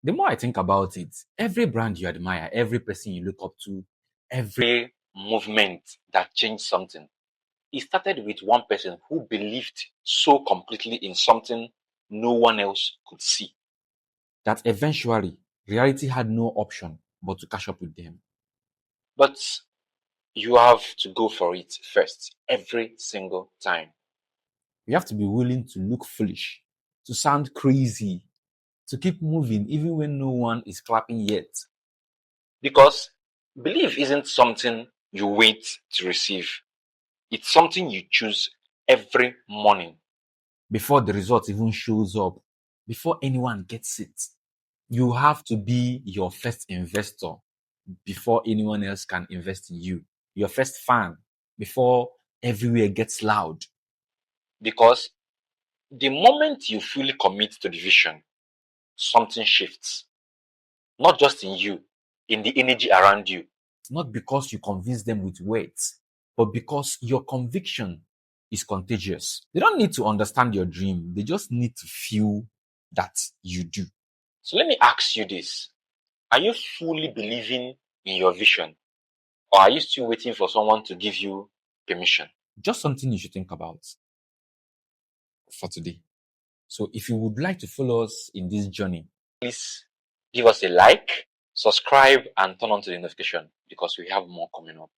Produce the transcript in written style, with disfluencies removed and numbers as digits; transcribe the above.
The more I think about it, every brand you admire, every person you look up to, every movement that changed something, it started with one person who believed so completely in something no one else could see that eventually reality had no option but to catch up with them. But you have to go for it first, every single time. You have to be willing to look foolish, to sound crazy, to keep moving even when no one is clapping yet. Because belief isn't something you wait to receive. It's something you choose every morning. Before the result even shows up, before anyone gets it, you have to be your first investor before anyone else can invest in you. Your first fan before everywhere gets loud. Because the moment you fully commit to the vision, something shifts. Not just in you, in the energy around you. Not because you convince them with words, but because your conviction is contagious. They don't need to understand your dream. They just need to feel that you do. So let me ask you this. Are you fully believing in your vision? Or are you still waiting for someone to give you permission? Just something you should think about for today. So if you would like to follow us in this journey, please give us a like, subscribe, and turn on to the notification because we have more coming up.